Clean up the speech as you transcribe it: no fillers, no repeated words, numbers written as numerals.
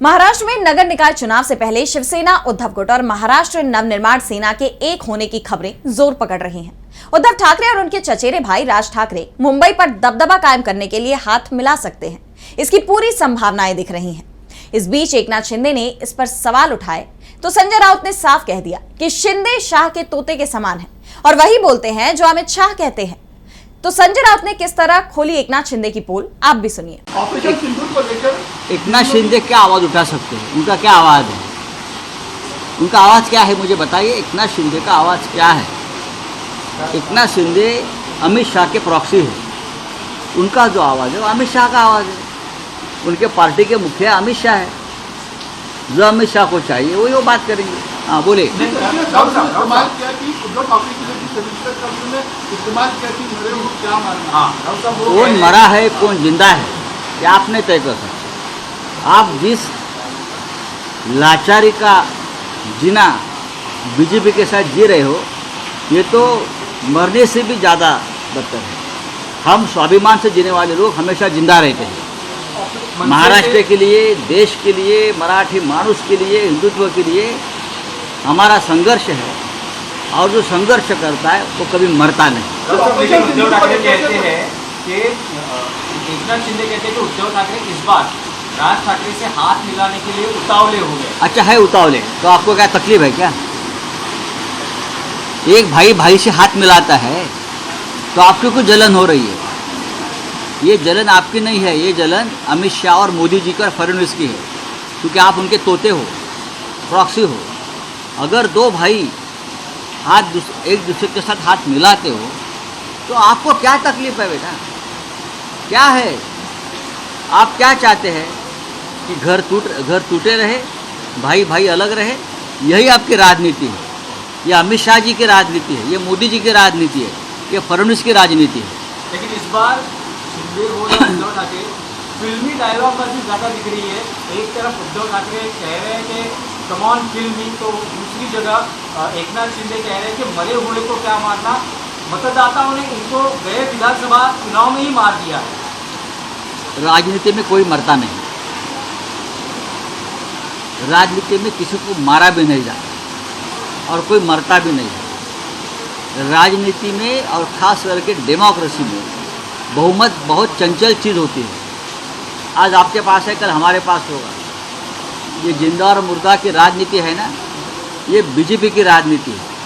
महाराष्ट्र में नगर निकाय चुनाव से पहले शिवसेना, उद्धव गुट और महाराष्ट्र नवनिर्माण सेना के एक होने की खबरें जोर पकड़ रही हैं। उद्धव ठाकरे और उनके चचेरे भाई राज ठाकरे मुंबई पर दबदबा कायम करने के लिए हाथ मिला सकते हैं, इसकी पूरी संभावनाएं दिख रही हैं। इस बीच एकनाथ शिंदे ने इस पर सवाल उठाए तो संजय राउत ने साफ कह दिया कि शिंदे शाह के तोते के समान है और वही बोलते हैं जो अमित शाह कहते हैं। तो संजय राउत ने किस तरह खोली एकनाथ शिंदे की पोल, आप भी सुनिए। ऑपरेशन सिंदूर को लेकर एकनाथ शिंदे क्या आवाज़ उठा सकते हैं? उनका क्या आवाज़ है? उनका आवाज़ क्या है मुझे बताइए। एकनाथ शिंदे का आवाज़ क्या है? एकनाथ शिंदे अमित शाह के प्रॉक्सी है। उनका जो आवाज़ है वो अमित शाह का आवाज़ है। उनके पार्टी के मुखिया अमित शाह है। जो अमित शाह को चाहिए वही वो बात करेंगे। हाँ बोले। इस्तेमाल किया कि उद्धव ठाकरे के लिए सविस्तर शब्द में इस्तेमाल किया कि मरे हुए क्या मारना। कौन मरा है कौन जिंदा है ये आप नहीं तय कर सकते। आप जिस लाचारी का जीना बीजेपी के साथ जी रहे हो ये तो मरने से भी ज़्यादा बदतर है। हम स्वाभिमान से जीने वाले लोग हमेशा जिंदा रहते हैं। महाराष्ट्र के लिए, देश के लिए, मराठी मानुष के लिए, हिंदुत्व के लिए हमारा संघर्ष है और जो संघर्ष करता है वो कभी मरता नहीं। उद्धव ठाकरे कहते हैं कि एकनाथ शिंदे कहते हैं कि उद्धव ठाकरे इस बार राज ठाकरे से हाथ मिलाने के लिए उतावले हो गए। अच्छा है उतावले तो आपको क्या तकलीफ है क्या? एक भाई भाई से हाथ मिलाता है तो आपको कुछ जलन हो रही है। ये जलन आपकी नहीं है, ये जलन अमित शाह और मोदी जी का, फडणवीस की है, क्योंकि आप उनके तोते हो, प्रॉक्सी हो। अगर दो भाई एक दूसरे के साथ हाथ मिलाते हो तो आपको क्या तकलीफ है बेटा? क्या है? आप क्या चाहते हैं कि घर टूटे रहे, भाई भाई अलग रहे? यही आपकी राजनीति है। ये अमित शाह जी की राजनीति है, ये मोदी जी की राजनीति है, ये फडणवीस की राजनीति है। लेकिन इस बार शिंदे हो या उद्धव ठाकरे फिल्मी डायलॉग बाजी ज़्यादा दिख रही है। एक तरफ उद्धव ठाकरे कह रहे हैं कि कम ऑन फिल्मी, तो दूसरी जगह एकनाथ शिंदे कह रहे हैं कि मरे हुए को क्या मारना। मतदाताओं ने इनको गए विधानसभा चुनाव में ही मार दिया है। राजनीति में कोई मरता नहीं। राजनीति में किसी को मारा भी नहीं जाता और कोई मरता भी नहीं है। राजनीति में और ख़ास करके डेमोक्रेसी में बहुमत बहुत चंचल चीज़ होती है। आज आपके पास है, कल हमारे पास होगा। ये जिंदा और मुर्दा की राजनीति है ना, ये बीजेपी की राजनीति है।